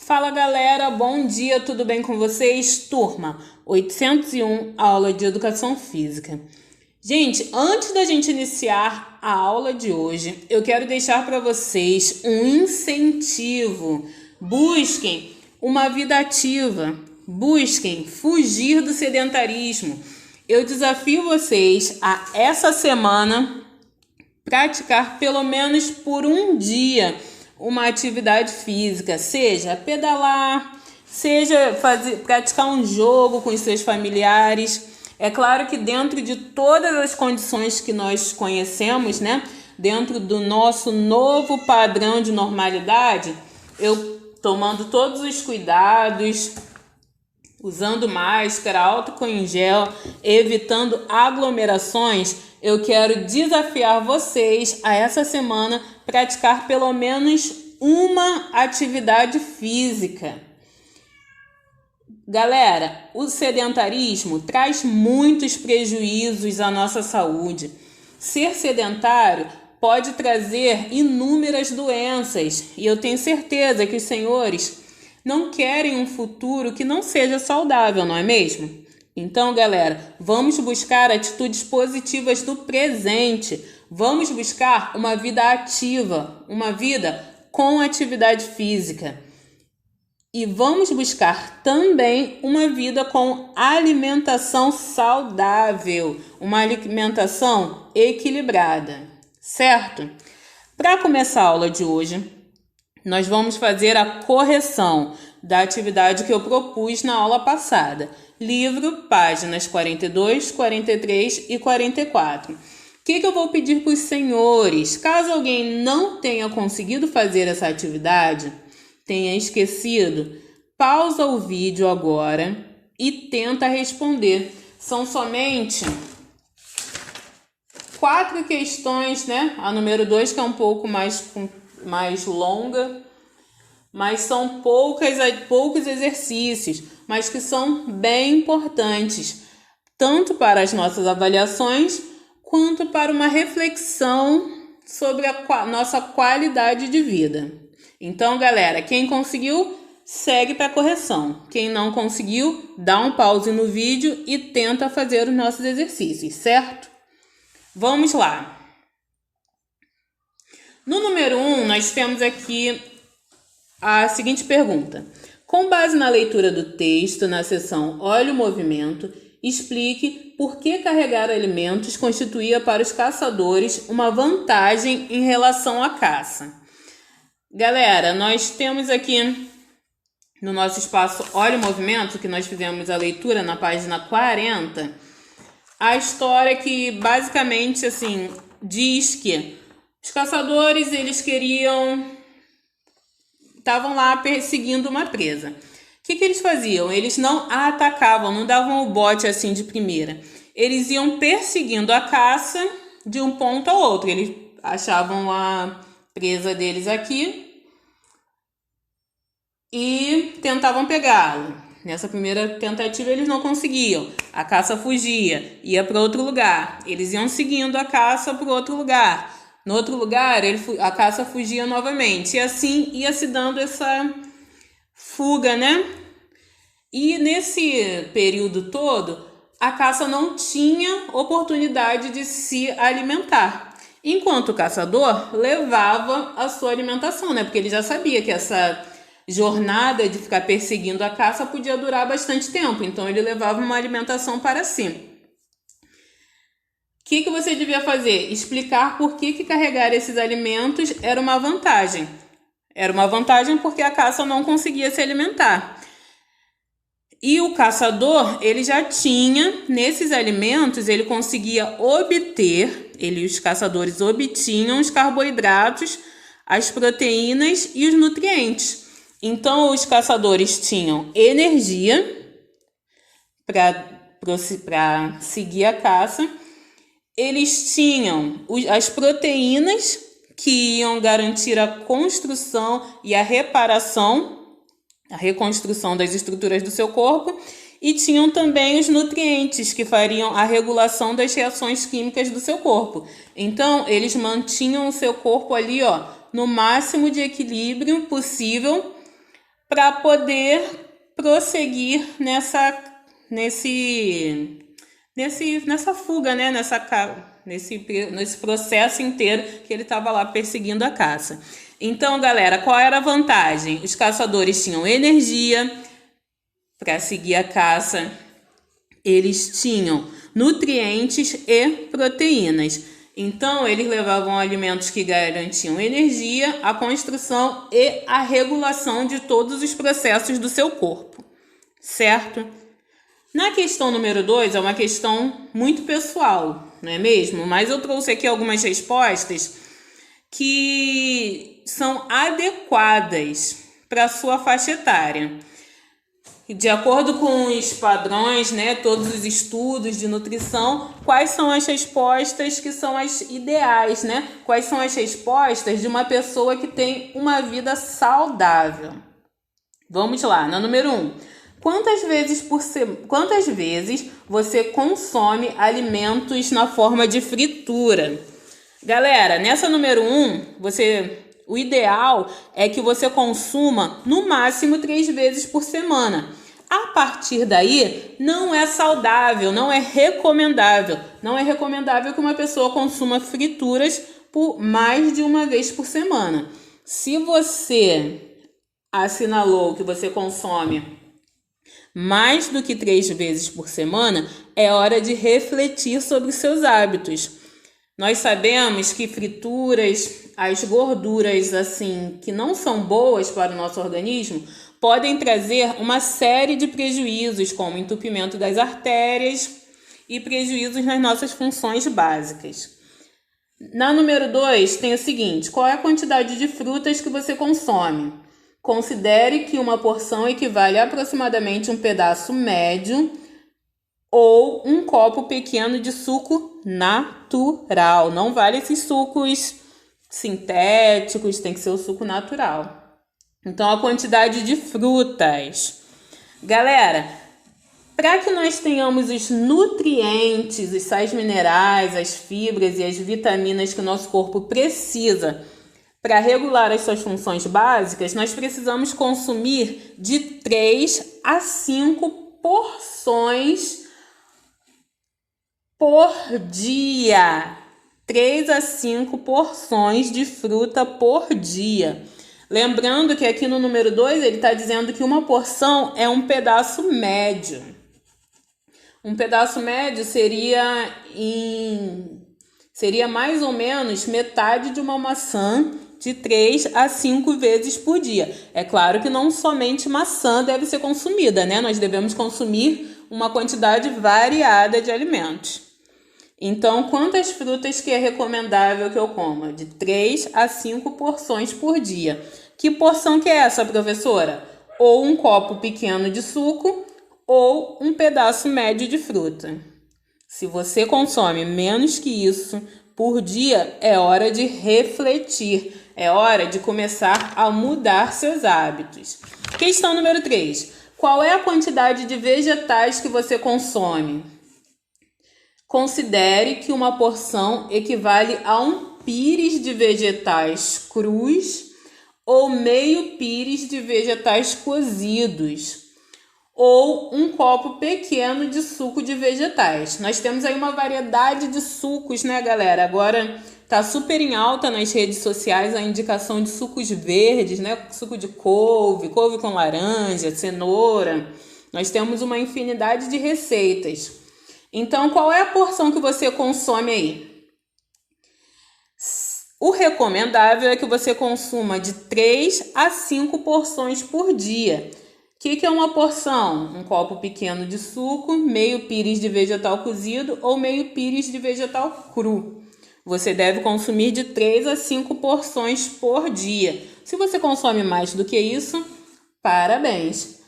Fala galera, bom dia, tudo bem com vocês? Turma 801, aula de Educação Física. Gente, antes da gente iniciar a aula de hoje, eu quero deixar para vocês um incentivo. Busquem uma vida ativa, busquem fugir do sedentarismo. Eu desafio vocês a essa semana praticar pelo menos por um dia uma atividade física, seja pedalar, seja praticar um jogo com os seus familiares. É claro que dentro de todas as condições que nós conhecemos, né? Dentro do nosso novo padrão de normalidade, eu tomando todos os cuidados, usando máscara, álcool em gel, evitando aglomerações, eu quero desafiar vocês a essa semana praticar pelo menos uma atividade física. Galera, o sedentarismo traz muitos prejuízos à nossa saúde. Ser sedentário pode trazer inúmeras doenças e eu tenho certeza que os senhores não querem um futuro que não seja saudável, não é mesmo? Então, galera, vamos buscar atitudes positivas do presente. Vamos buscar uma vida ativa, uma vida com atividade física. E vamos buscar também uma vida com alimentação saudável, uma alimentação equilibrada, certo? Para começar a aula de hoje, nós vamos fazer a correção da atividade que eu propus na aula passada. Livro, páginas 42, 43 e 44. O que eu vou pedir para os senhores? Caso alguém não tenha conseguido fazer essa atividade, tenha esquecido, pausa o vídeo agora e tenta responder. São somente 4 questões, né? A número 2, que é um pouco mais longa, mas são poucos exercícios, mas que são bem importantes, tanto para as nossas avaliações, quanto para uma reflexão sobre a nossa qualidade de vida. Então, galera, quem conseguiu, segue para a correção. Quem não conseguiu, dá um pause no vídeo e tenta fazer os nossos exercícios, certo? Vamos lá. No número 1, nós temos aqui a seguinte pergunta. Com base na leitura do texto, na seção Olhe o Movimento, explique por que carregar alimentos constituía para os caçadores uma vantagem em relação à caça. Galera, nós temos aqui no nosso espaço Olhe o Movimento, que nós fizemos a leitura na página 40, a história que basicamente assim diz que os caçadores, eles estavam lá perseguindo uma presa. O que eles faziam? Eles não a atacavam, não davam o bote assim de primeira. Eles iam perseguindo a caça de um ponto ao outro. Eles achavam a presa deles aqui e tentavam pegá-lo. Nessa primeira tentativa eles não conseguiam. A caça fugia, ia para outro lugar. Eles iam seguindo a caça para outro lugar. No outro lugar, a caça fugia novamente. E assim ia se dando essa fuga, né? E nesse período todo, a caça não tinha oportunidade de se alimentar. Enquanto o caçador levava a sua alimentação, né? Porque ele já sabia que essa jornada de ficar perseguindo a caça podia durar bastante tempo. Então, ele levava uma alimentação para si. O que você devia fazer? Explicar por que carregar esses alimentos era uma vantagem. Era uma vantagem porque a caça não conseguia se alimentar. E o caçador, ele já tinha, nesses alimentos, ele conseguia obter, os caçadores obtinham os carboidratos, as proteínas e os nutrientes. Então, os caçadores tinham energia para seguir a caça. Eles tinham as proteínas que iam garantir a construção e a reconstrução das estruturas do seu corpo, e tinham também os nutrientes que fariam a regulação das reações químicas do seu corpo. Então, eles mantinham o seu corpo ali, no máximo de equilíbrio possível para poder prosseguir nessa fuga, né? Nesse processo inteiro que ele estava lá perseguindo a caça. Então, galera, qual era a vantagem? Os caçadores tinham energia para seguir a caça, eles tinham nutrientes e proteínas. Então, eles levavam alimentos que garantiam energia, a construção e a regulação de todos os processos do seu corpo, certo? Na questão número 2, é uma questão muito pessoal, não é mesmo? Mas eu trouxe aqui algumas respostas que são adequadas para a sua faixa etária. De acordo com os padrões, né, todos os estudos de nutrição, quais são as respostas que são as ideais, né? Quais são as respostas de uma pessoa que tem uma vida saudável? Vamos lá, na número 1. Quantas vezes você consome alimentos na forma de fritura? Galera, nessa número 1, o ideal é que você consuma no máximo 3 vezes por semana. A partir daí, não é saudável, não é recomendável. Não é recomendável que uma pessoa consuma frituras por mais de uma vez por semana. Se você assinalou que você consome mais do que 3 vezes por semana, é hora de refletir sobre os seus hábitos. Nós sabemos que frituras, as gorduras assim que não são boas para o nosso organismo, podem trazer uma série de prejuízos, como entupimento das artérias e prejuízos nas nossas funções básicas. Na número 2, tem o seguinte: qual é a quantidade de frutas que você consome? Considere que uma porção equivale a aproximadamente um pedaço médio ou um copo pequeno de suco natural. Não vale esses sucos sintéticos, tem que ser o suco natural. Então, a quantidade de frutas. Galera, para que nós tenhamos os nutrientes, os sais minerais, as fibras e as vitaminas que o nosso corpo precisa para regular as suas funções básicas, nós precisamos consumir de 3 a 5 porções por dia. 3 a 5 porções de fruta por dia. Lembrando que aqui no número 2 ele está dizendo que uma porção é um pedaço médio. Um pedaço médio seria mais ou menos metade de uma maçã, de 3 a 5 vezes por dia. É claro que não somente maçã deve ser consumida, né? Nós devemos consumir uma quantidade variada de alimentos. Então, quantas frutas que é recomendável que eu coma? De 3 a 5 porções por dia. Que porção que é essa, professora? Ou um copo pequeno de suco ou um pedaço médio de fruta. Se você consome menos que isso por dia, é hora de refletir. É hora de começar a mudar seus hábitos. Questão número 3. Qual é a quantidade de vegetais que você consome? Considere que uma porção equivale a um pires de vegetais crus ou meio pires de vegetais cozidos, ou um copo pequeno de suco de vegetais. Nós temos aí uma variedade de sucos, né, galera? Agora tá super em alta nas redes sociais a indicação de sucos verdes, né? Suco de couve com laranja, cenoura. Nós temos uma infinidade de receitas. Então, qual é a porção que você consome aí? O recomendável é que você consuma de 3 a 5 porções por dia. O que é uma porção? Um copo pequeno de suco, meio pires de vegetal cozido ou meio pires de vegetal cru. Você deve consumir de 3 a 5 porções por dia. Se você consome mais do que isso, parabéns.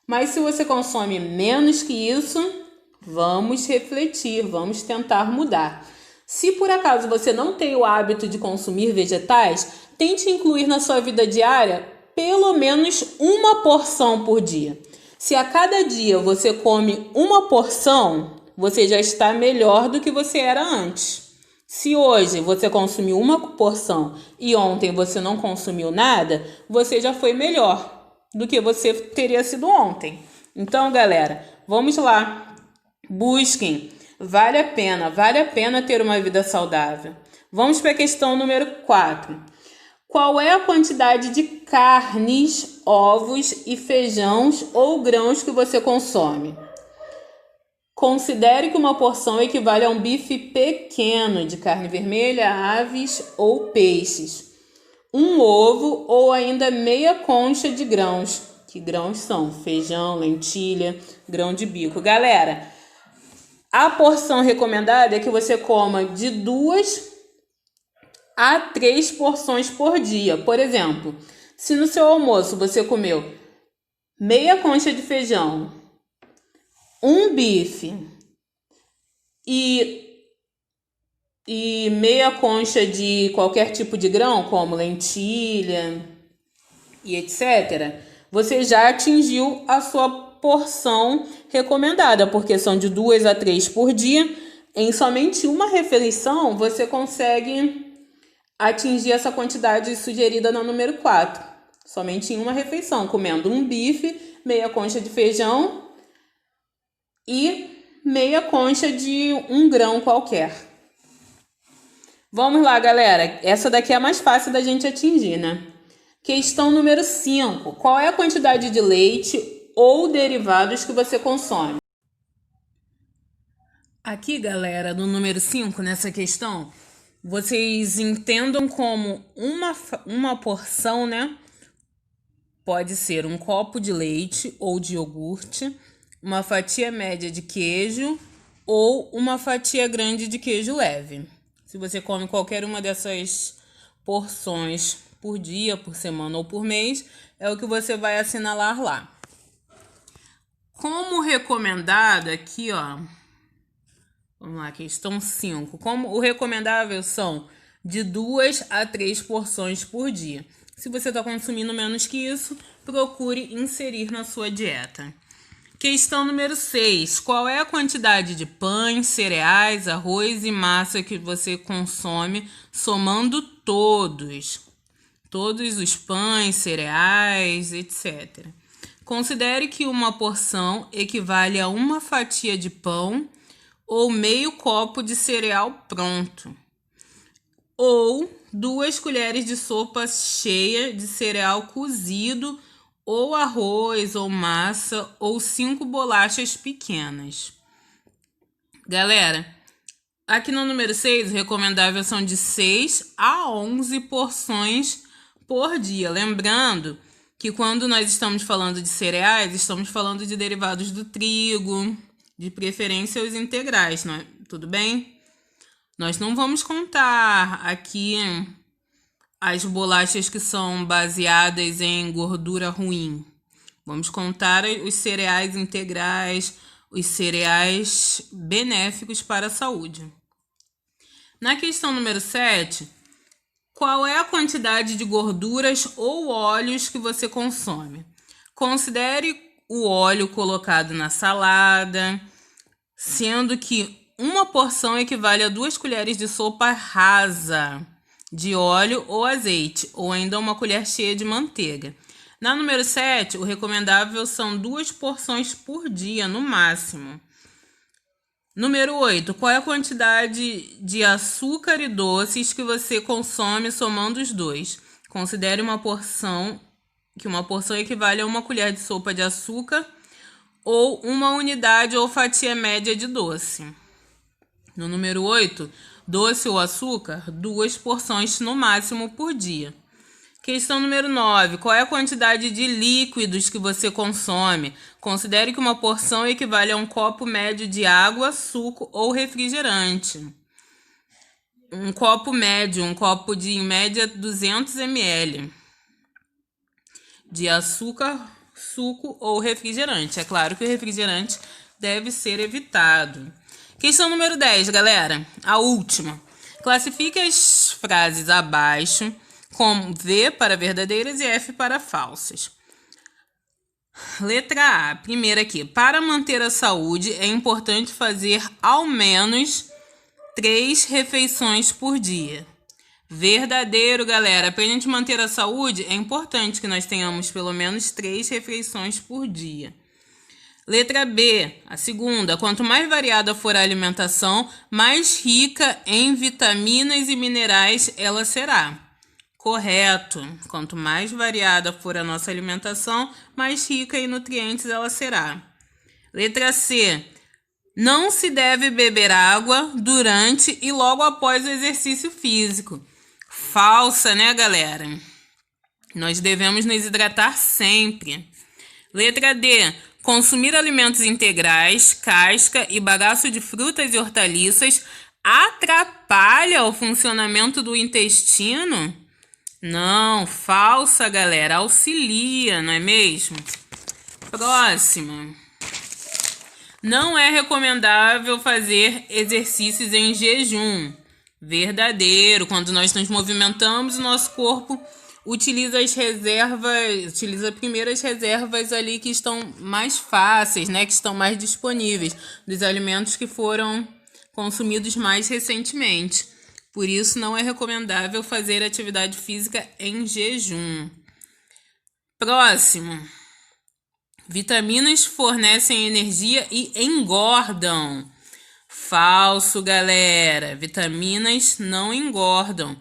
Mas se você consome menos que isso, vamos refletir, vamos tentar mudar. Se por acaso você não tem o hábito de consumir vegetais, tente incluir na sua vida diária pelo menos uma porção por dia. Se a cada dia você come uma porção, você já está melhor do que você era antes. Se hoje você consumiu uma porção e ontem você não consumiu nada, você já foi melhor. do que você teria sido ontem. Então, galera, vamos lá. Busquem. Vale a pena ter uma vida saudável. Vamos para a questão número 4. Qual é a quantidade de carnes, ovos e feijões ou grãos que você consome? Considere que uma porção equivale a um bife pequeno de carne vermelha, aves ou peixes. Um ovo ou ainda meia concha de grãos. Que grãos são? Feijão, lentilha, grão de bico. Galera, a porção recomendada é que você coma de 2 a 3 porções por dia. Por exemplo, se no seu almoço você comeu meia concha de feijão, um bife e meia concha de qualquer tipo de grão, como lentilha e etc., você já atingiu a sua porção recomendada, porque são de 2 a 3 por dia. Em somente uma refeição, você consegue atingir essa quantidade sugerida no número 4. Somente em uma refeição, comendo um bife, meia concha de feijão e meia concha de um grão qualquer. Vamos lá, galera. Essa daqui é a mais fácil da gente atingir, né? Questão número 5. Qual é a quantidade de leite ou derivados que você consome? Aqui, galera, no número 5, nessa questão, vocês entendam como uma porção, né? Pode ser um copo de leite ou de iogurte, uma fatia média de queijo ou uma fatia grande de queijo leve. Se você come qualquer uma dessas porções por dia, por semana ou por mês, é o que você vai assinalar lá. Como recomendado aqui, ó. Vamos lá, questão 5. Como o recomendável são de 2 a 3 porções por dia. Se você está consumindo menos que isso, procure inserir na sua dieta. Questão número 6. Qual é a quantidade de pães, cereais, arroz e massa que você consome, somando todos? Todos os pães, cereais, etc. Considere que uma porção equivale a uma fatia de pão ou meio copo de cereal pronto, ou 2 colheres de sopa cheia de cereal cozido, ou arroz, ou massa, ou 5 bolachas pequenas. Galera, aqui no número 6, o recomendável são de 6 a 11 porções por dia. Lembrando que quando nós estamos falando de cereais, estamos falando de derivados do trigo, de preferência os integrais, não é? Tudo bem? Nós não vamos contar aqui as bolachas que são baseadas em gordura ruim. Vamos contar os cereais integrais, os cereais benéficos para a saúde. Na questão número 7, qual é a quantidade de gorduras ou óleos que você consome? Considere o óleo colocado na salada, sendo que uma porção equivale a 2 colheres de sopa rasa de óleo ou azeite, ou ainda uma colher cheia de manteiga. Na número 7, o recomendável são 2 porções por dia, no máximo. Número 8, qual é a quantidade de açúcar e doces que você consome somando os dois? Considere uma porção equivale a uma colher de sopa de açúcar ou uma unidade ou fatia média de doce. No número 8, doce ou açúcar, 2 porções no máximo por dia. Questão número 9. Qual é a quantidade de líquidos que você consome? Considere que uma porção equivale a um copo médio de água, suco ou refrigerante. Um copo médio, um copo de, em média, 200 ml de açúcar, suco ou refrigerante. É claro que o refrigerante deve ser evitado. Questão número 10, galera. A última. Classifique as frases abaixo com V para verdadeiras e F para falsas. Letra A, primeira aqui. Para manter a saúde, é importante fazer ao menos 3 refeições por dia. Verdadeiro, galera. Para a gente manter a saúde, é importante que nós tenhamos pelo menos 3 refeições por dia. Letra B, a segunda. Quanto mais variada for a alimentação, mais rica em vitaminas e minerais ela será. Correto. Quanto mais variada for a nossa alimentação, mais rica em nutrientes ela será. Letra C. Não se deve beber água durante e logo após o exercício físico. Falsa, né, galera? Nós devemos nos hidratar sempre. Letra D. Consumir alimentos integrais, casca e bagaço de frutas e hortaliças atrapalha o funcionamento do intestino? Não, falsa, galera. Auxilia, não é mesmo? Próxima. Não é recomendável fazer exercícios em jejum. Verdadeiro. Quando nós nos movimentamos, o nosso corpo utiliza primeiro as reservas ali que estão mais fáceis, né? Que estão mais disponíveis dos alimentos que foram consumidos mais recentemente. Por isso, não é recomendável fazer atividade física em jejum. Próximo. Vitaminas fornecem energia e engordam. Falso, galera. Vitaminas não engordam.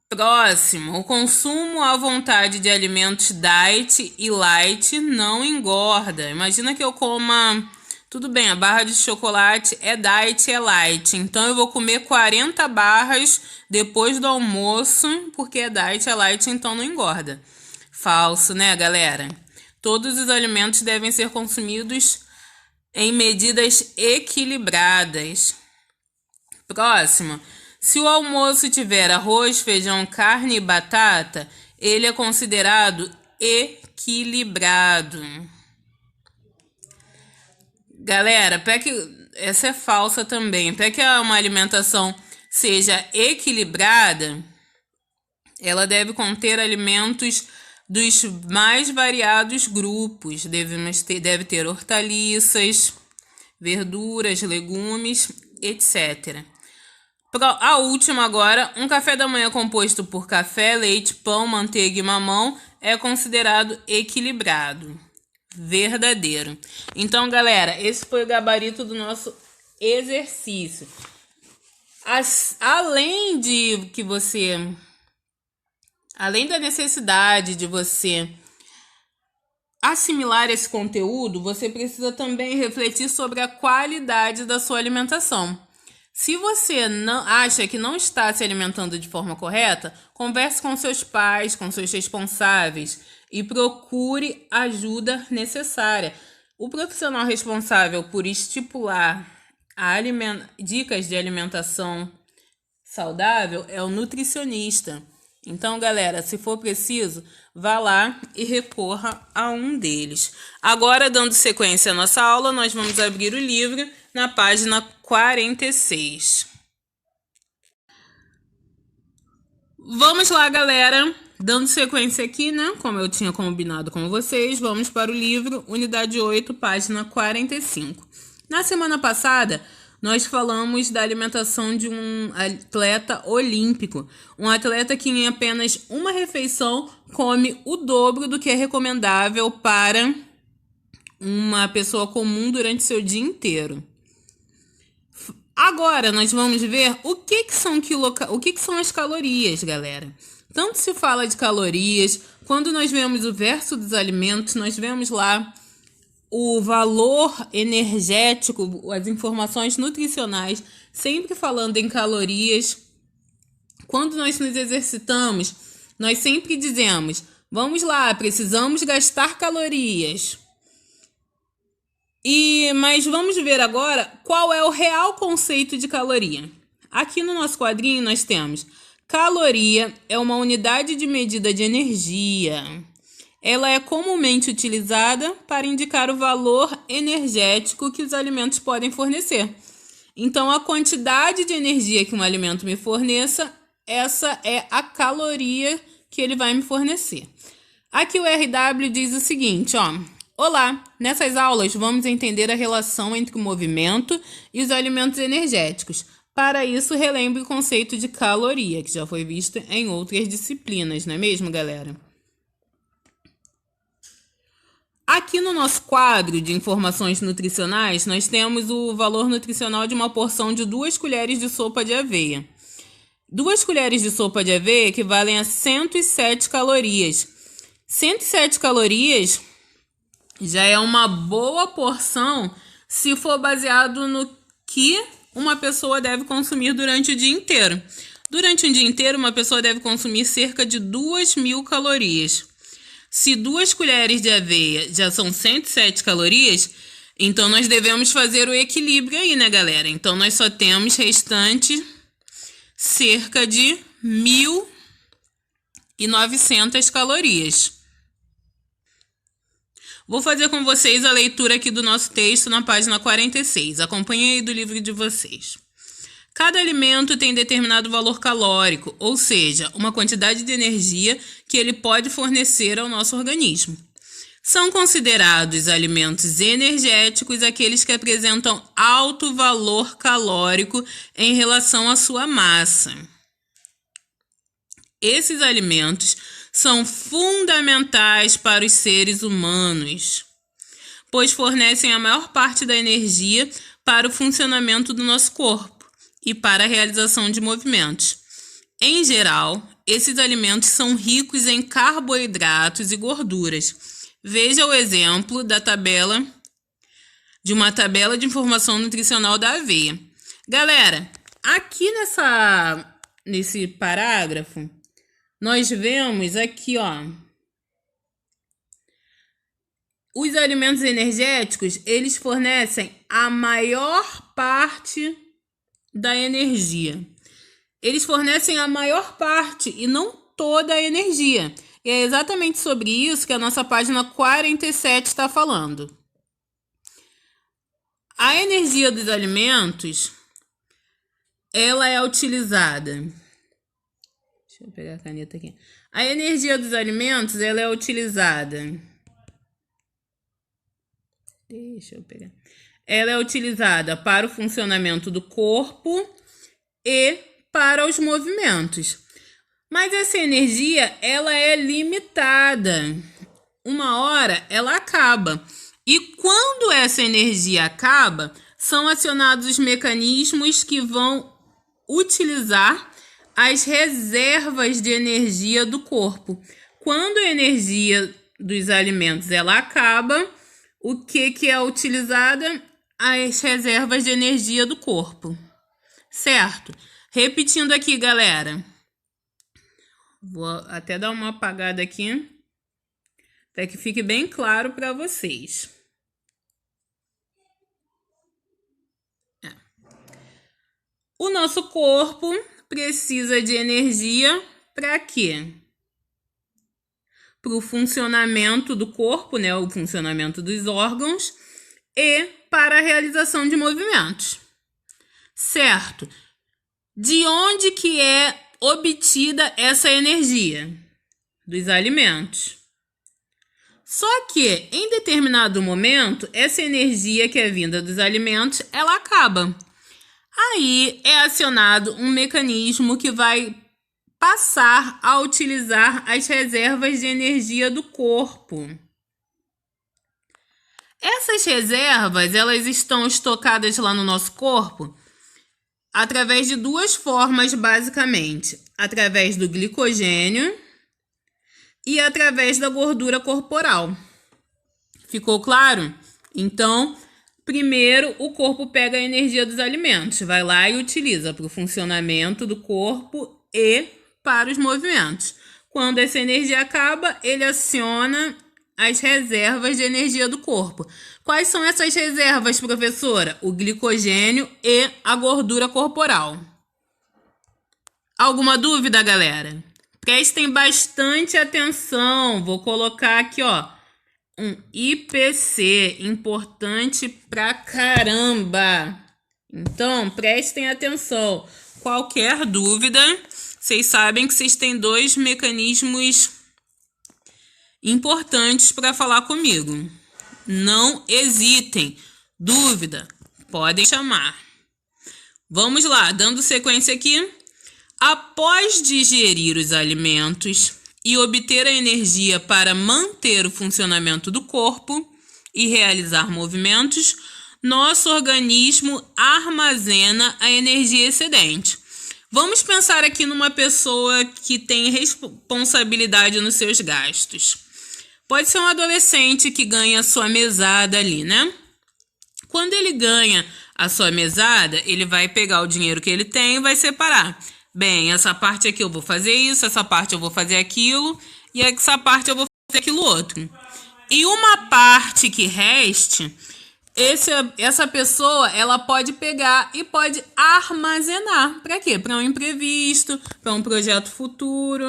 Próximo. O consumo à vontade de alimentos diet e light não engorda. Imagina que eu coma... Tudo bem, a barra de chocolate é diet, é light. Então, eu vou comer 40 barras depois do almoço, porque é diet, é light, então não engorda. Falso, né, galera? Todos os alimentos devem ser consumidos em medidas equilibradas. Próximo. Se o almoço tiver arroz, feijão, carne e batata, ele é considerado equilibrado. Galera, para que essa é falsa também. Para que uma alimentação seja equilibrada, ela deve conter alimentos dos mais variados grupos. Deve ter hortaliças, verduras, legumes, etc. A última agora, um café da manhã composto por café, leite, pão, manteiga e mamão é considerado equilibrado. Verdadeiro. Então, galera, esse foi o gabarito do nosso exercício. Além da necessidade de você assimilar esse conteúdo, você precisa também refletir sobre a qualidade da sua alimentação. Se você não acha que não está se alimentando de forma correta, converse com seus pais, com seus responsáveis e procure ajuda necessária. O profissional responsável por estipular dicas de alimentação saudável é o nutricionista. Então, galera, se for preciso, vá lá e recorra a um deles. Agora, dando sequência à nossa aula, nós vamos abrir o livro na página 46. Vamos lá, galera. Dando sequência aqui, né? Como eu tinha combinado com vocês, vamos para o livro, unidade 8, página 45. Na semana passada, nós falamos da alimentação de um atleta olímpico. Um atleta que em apenas uma refeição come o dobro do que é recomendável para uma pessoa comum durante seu dia inteiro. Agora, nós vamos ver o que são as calorias, galera. Tanto se fala de calorias, quando nós vemos o verso dos alimentos, nós vemos lá o valor energético, as informações nutricionais, sempre falando em calorias. Quando nós nos exercitamos, nós sempre dizemos, vamos lá, precisamos gastar calorias. Mas vamos ver agora qual é o real conceito de caloria. Aqui no nosso quadrinho nós temos: caloria é uma unidade de medida de energia. Ela é comumente utilizada para indicar o valor energético que os alimentos podem fornecer. Então, a quantidade de energia que um alimento me forneça, essa é a caloria que ele vai me fornecer. Aqui o RW diz o seguinte, ó: olá, nessas aulas vamos entender a relação entre o movimento e os alimentos energéticos. Para isso, relembre o conceito de caloria, que já foi visto em outras disciplinas, não é mesmo, galera? Aqui no nosso quadro de informações nutricionais, nós temos o valor nutricional de uma porção de 2 colheres de sopa de aveia. 2 colheres de sopa de aveia equivalem a 107 calorias. 107 calorias já é uma boa porção se for baseado no que uma pessoa deve consumir durante o dia inteiro. Durante um dia inteiro, uma pessoa deve consumir cerca de 2.000 calorias. Se 2 colheres de aveia já são 107 calorias, então nós devemos fazer o equilíbrio aí, né, galera? Então, nós só temos restante cerca de 1.900 calorias. Vou fazer com vocês a leitura aqui do nosso texto na página 46. Acompanhe aí do livro de vocês. Cada alimento tem determinado valor calórico, ou seja, uma quantidade de energia que ele pode fornecer ao nosso organismo. São considerados alimentos energéticos aqueles que apresentam alto valor calórico em relação à sua massa. Esses alimentos são fundamentais para os seres humanos, pois fornecem a maior parte da energia para o funcionamento do nosso corpo e para a realização de movimentos. Em geral, esses alimentos são ricos em carboidratos e gorduras. Veja o exemplo de uma tabela de informação nutricional da aveia. Galera, aqui nesse parágrafo, nós vemos aqui, ó, os alimentos energéticos, eles fornecem a maior parte da energia. Eles fornecem a maior parte e não toda a energia. E é exatamente sobre isso que a nossa página 47 está falando. A energia dos alimentos, ela é utilizada. Deixa eu pegar a caneta aqui. A energia dos alimentos, ela é utilizada. Ela é utilizada para o funcionamento do corpo e para os movimentos. Mas essa energia, ela é limitada. Uma hora, ela acaba. E quando essa energia acaba, são acionados os mecanismos que vão utilizar as reservas de energia do corpo. Quando a energia dos alimentos, ela acaba, o que é utilizada? As reservas de energia do corpo. Certo? Repetindo aqui, galera. Vou até dar uma apagada aqui, para que fique bem claro para vocês. O nosso corpo precisa de energia para quê? Para o funcionamento do corpo, né? O funcionamento dos órgãos e para a realização de movimentos. Certo? De onde que é obtida essa energia? Dos alimentos. Só que, em determinado momento, essa energia que é vinda dos alimentos, ela acaba. Aí é acionado um mecanismo que vai passar a utilizar as reservas de energia do corpo. Essas reservas, elas estão estocadas lá no nosso corpo através de 2 formas, basicamente. Através do glicogênio e através da gordura corporal. Ficou claro? Então, primeiro o corpo pega a energia dos alimentos, vai lá e utiliza para o funcionamento do corpo e para os movimentos. Quando essa energia acaba, ele aciona as reservas de energia do corpo. Quais são essas reservas, professora? O glicogênio e a gordura corporal. Alguma dúvida, galera? Prestem bastante atenção. Vou colocar aqui, ó, um IPC, importante pra caramba. Então, prestem atenção. Qualquer dúvida, vocês sabem que vocês têm 2 mecanismos importantes para falar comigo. Não hesitem. Dúvida, podem chamar. Vamos lá, dando sequência aqui. Após digerir os alimentos e obter a energia para manter o funcionamento do corpo e realizar movimentos, nosso organismo armazena a energia excedente. Vamos pensar aqui numa pessoa que tem responsabilidade nos seus gastos. Pode ser um adolescente que ganha a sua mesada ali, né? Quando ele ganha a sua mesada, ele vai pegar o dinheiro que ele tem e vai separar. Bem, essa parte aqui eu vou fazer isso, essa parte eu vou fazer aquilo, e essa parte eu vou fazer aquilo outro. E uma parte que reste, essa pessoa, ela pode pegar e pode armazenar. Para quê? Para um imprevisto, para um projeto futuro,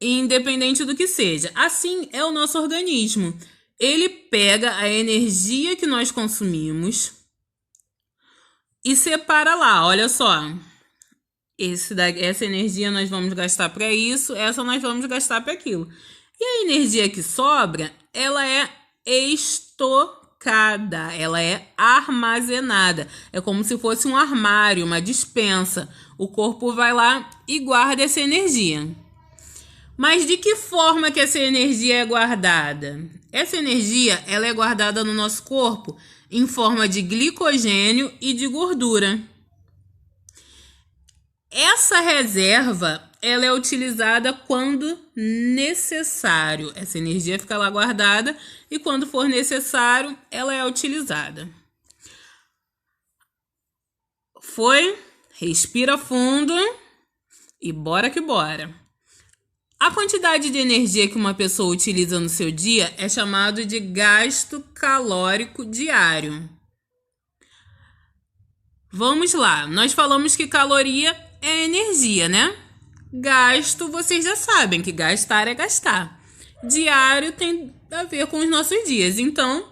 independente do que seja. Assim é o nosso organismo. Ele pega a energia que nós consumimos e separa lá, olha só. Essa energia nós vamos gastar para isso, essa nós vamos gastar para aquilo. E a energia que sobra, ela é estocada, ela é armazenada. É como se fosse um armário, uma despensa. O corpo vai lá e guarda essa energia. Mas de que forma que essa energia é guardada? Essa energia, ela é guardada no nosso corpo em forma de glicogênio e de gordura. Essa reserva, ela é utilizada quando necessário. Essa energia fica lá guardada e quando for necessário, ela é utilizada. Foi? Respira fundo e bora que bora. A quantidade de energia que uma pessoa utiliza no seu dia é chamado de gasto calórico diário. Vamos lá, nós falamos que caloria é energia, né? Gasto, vocês já sabem que gastar é gastar. Diário tem a ver com os nossos dias, então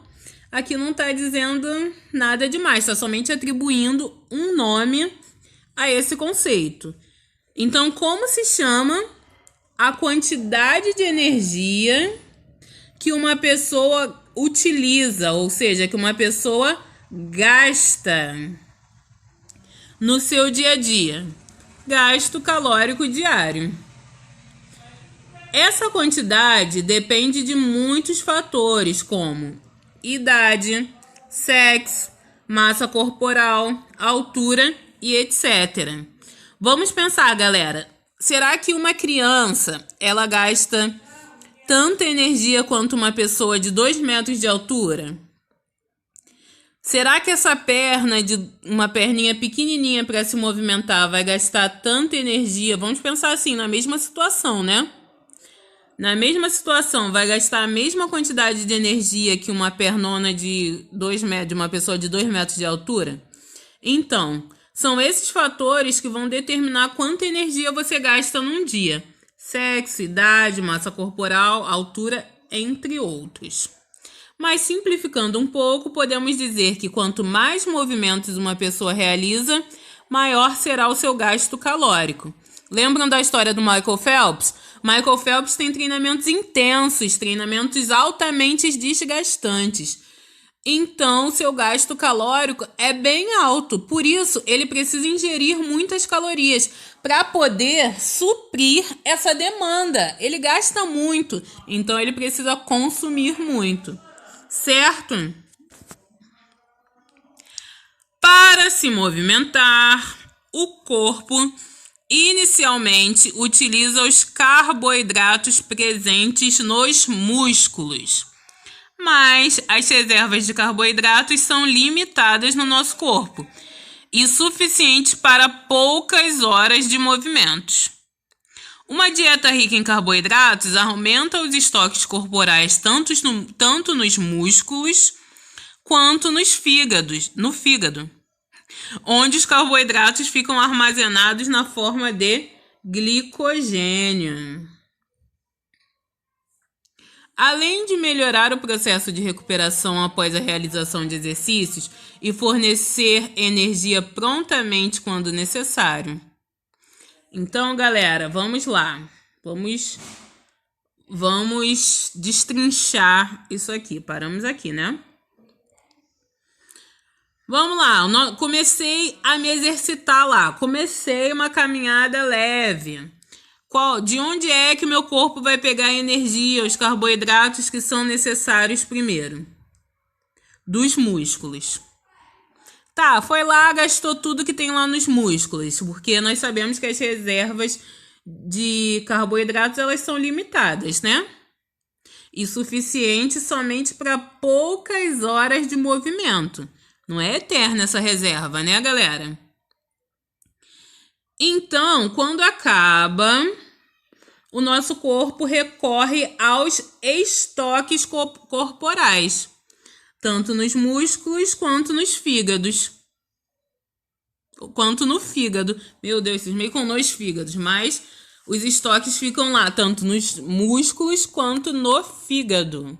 aqui não está dizendo nada demais, está somente atribuindo um nome a esse conceito. Então, como se chama a quantidade de energia que uma pessoa utiliza, ou seja, que uma pessoa gasta no seu dia a dia? Gasto calórico diário. Essa quantidade depende de muitos fatores, como idade, sexo, massa corporal, altura e etc. Vamos pensar, galera. Será que uma criança, ela gasta tanta energia quanto uma pessoa de 2 metros de altura? Será que essa perna, de uma perninha pequenininha para se movimentar, vai gastar tanta energia? Vamos pensar assim, na mesma situação, né? Na mesma situação, vai gastar a mesma quantidade de energia que uma pernona de 2 metros, de uma pessoa de 2 metros de altura? Então, são esses fatores que vão determinar quanta energia você gasta num dia. Sexo, idade, massa corporal, altura, entre outros. Mas simplificando um pouco, podemos dizer que quanto mais movimentos uma pessoa realiza, maior será o seu gasto calórico. Lembram da história do Michael Phelps? Michael Phelps tem treinamentos intensos, treinamentos altamente desgastantes. Então, seu gasto calórico é bem alto. Por isso, ele precisa ingerir muitas calorias para poder suprir essa demanda. Ele gasta muito, então ele precisa consumir muito. Certo? Para se movimentar, o corpo inicialmente utiliza os carboidratos presentes nos músculos. Mas as reservas de carboidratos são limitadas no nosso corpo e suficientes para poucas horas de movimentos. Uma dieta rica em carboidratos aumenta os estoques corporais tanto nos músculos quanto no fígado, onde os carboidratos ficam armazenados na forma de glicogênio. Além de melhorar o processo de recuperação após a realização de exercícios e fornecer energia prontamente quando necessário. Então, galera, vamos lá. Vamos destrinchar isso aqui. Paramos aqui, né? Vamos lá, comecei a me exercitar lá. Comecei uma caminhada leve. De onde é que meu corpo vai pegar a energia, os carboidratos que são necessários primeiro? Dos músculos. Tá, foi lá, gastou tudo que tem lá nos músculos, porque nós sabemos que as reservas de carboidratos elas são limitadas, né? E suficiente somente para poucas horas de movimento. Não é eterna essa reserva, né, galera? Então, quando acaba, o nosso corpo recorre aos estoques corporais, tanto nos músculos quanto nos fígados. Quanto no fígado. Meu Deus, vocês meio com nos fígados, mas os estoques ficam lá, tanto nos músculos quanto no fígado.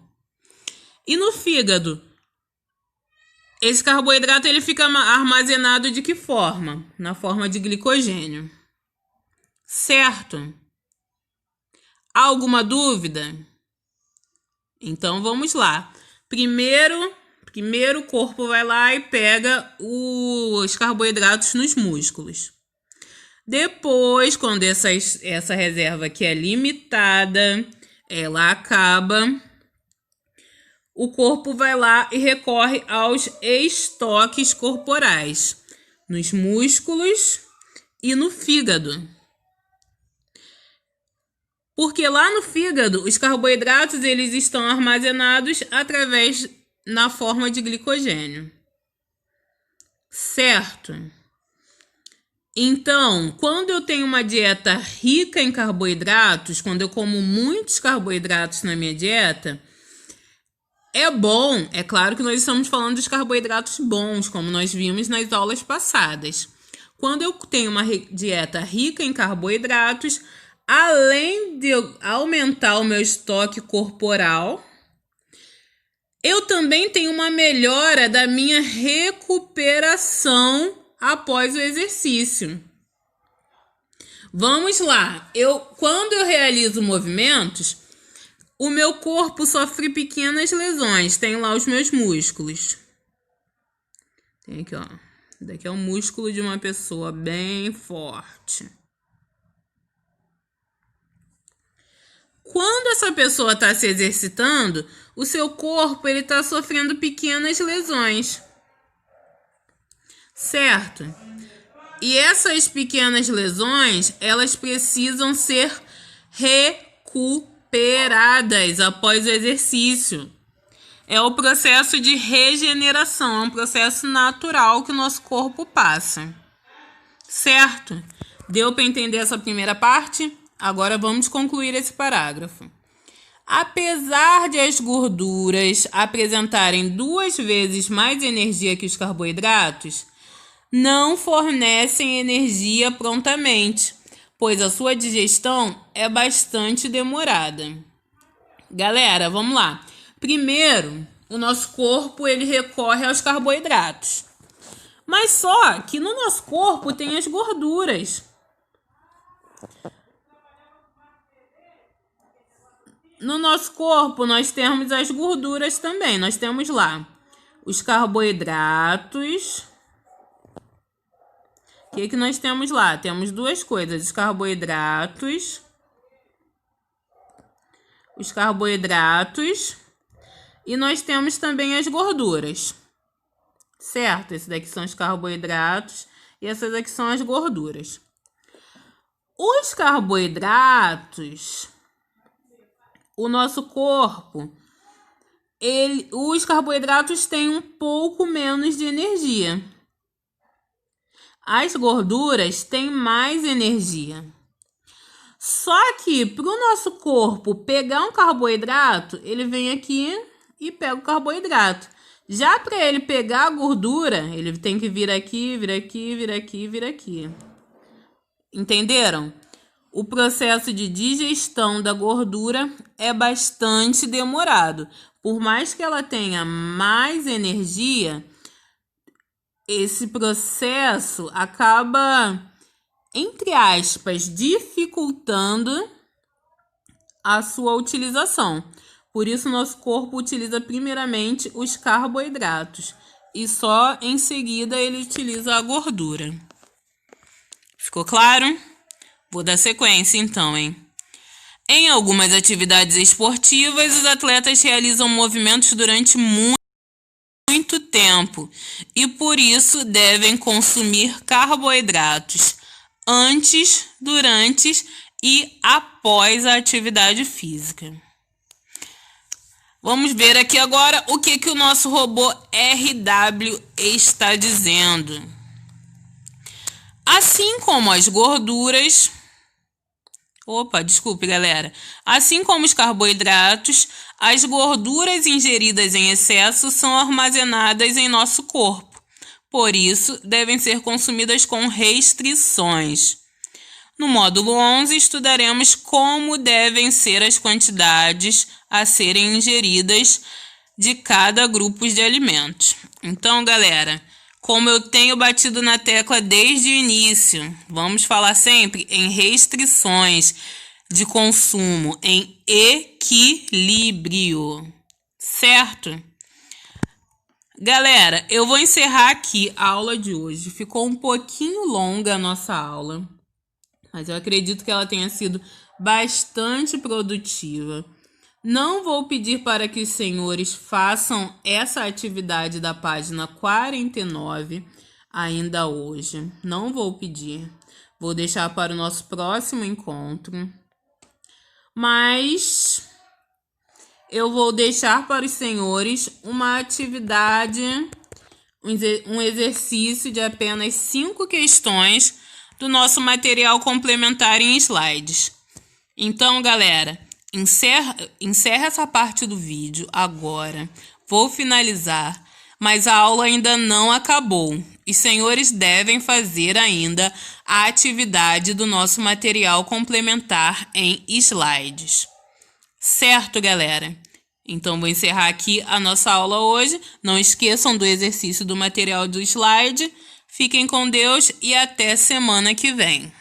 E no fígado, esse carboidrato ele fica armazenado de que forma? Na forma de glicogênio. Certo? Há alguma dúvida? Então vamos lá. Primeiro o corpo vai lá e pega os carboidratos nos músculos. Depois, quando essa reserva aqui é limitada, ela acaba, o corpo vai lá e recorre aos estoques corporais, nos músculos e no fígado. Porque lá no fígado, os carboidratos eles estão armazenados na forma de glicogênio. Certo? Então, quando eu tenho uma dieta rica em carboidratos, quando eu como muitos carboidratos na minha dieta, é bom, é claro que nós estamos falando dos carboidratos bons, como nós vimos nas aulas passadas. Quando eu tenho uma dieta rica em carboidratos, além de aumentar o meu estoque corporal, eu também tenho uma melhora da minha recuperação após o exercício. Vamos lá. Quando eu realizo movimentos, o meu corpo sofre pequenas lesões. Tem lá os meus músculos. Tem aqui, ó. Daqui é o músculo de uma pessoa bem forte. Quando essa pessoa está se exercitando, o seu corpo ele está sofrendo pequenas lesões. Certo? E essas pequenas lesões, elas precisam ser recuperadas após o exercício. É o processo de regeneração, é um processo natural que o nosso corpo passa. Certo? Deu para entender essa primeira parte? Agora vamos concluir esse parágrafo. Apesar de as gorduras apresentarem 2 vezes mais energia que os carboidratos, não fornecem energia prontamente, pois a sua digestão é bastante demorada. Galera, vamos lá. Primeiro, o nosso corpo ele recorre aos carboidratos. Mas só que no nosso corpo tem as gorduras. No nosso corpo nós temos as gorduras também. Nós temos lá os carboidratos. O que nós temos lá? Temos 2 coisas, os carboidratos e nós temos também as gorduras, certo? Esses daqui são os carboidratos e essas aqui são as gorduras. Os carboidratos, o nosso corpo, os carboidratos têm um pouco menos de energia. As gorduras têm mais energia. Só que para o nosso corpo pegar um carboidrato, ele vem aqui e pega o carboidrato. Já para ele pegar a gordura, ele tem que vir aqui, vir aqui, vir aqui, vir aqui. Entenderam? O processo de digestão da gordura é bastante demorado. Por mais que ela tenha mais energia, esse processo acaba, entre aspas, dificultando a sua utilização. Por isso, nosso corpo utiliza primeiramente os carboidratos e só em seguida ele utiliza a gordura. Ficou claro? Vou dar sequência então, hein? Em algumas atividades esportivas, os atletas realizam movimentos durante muito tempo e por isso devem consumir carboidratos antes, durante e após a atividade física. Vamos ver aqui agora o que o nosso robô RW está dizendo. Assim como as gorduras... desculpe, galera. Assim como os carboidratos, as gorduras ingeridas em excesso são armazenadas em nosso corpo. Por isso, devem ser consumidas com restrições. No módulo 11, estudaremos como devem ser as quantidades a serem ingeridas de cada grupo de alimentos. Então, galera, como eu tenho batido na tecla desde o início, vamos falar sempre em restrições de consumo, em equilíbrio, certo? Galera, eu vou encerrar aqui a aula de hoje. Ficou um pouquinho longa a nossa aula, mas eu acredito que ela tenha sido bastante produtiva. Não vou pedir para que os senhores façam essa atividade da página 49 ainda hoje. Não vou pedir. Vou deixar para o nosso próximo encontro. Mas eu vou deixar para os senhores uma atividade, um exercício de apenas 5 questões do nosso material complementar em slides. Então, galera, encerra essa parte do vídeo agora. Vou finalizar, mas a aula ainda não acabou. Os senhores devem fazer ainda a atividade do nosso material complementar em slides. Certo, galera? Então, vou encerrar aqui a nossa aula hoje. Não esqueçam do exercício do material do slide. Fiquem com Deus e até semana que vem.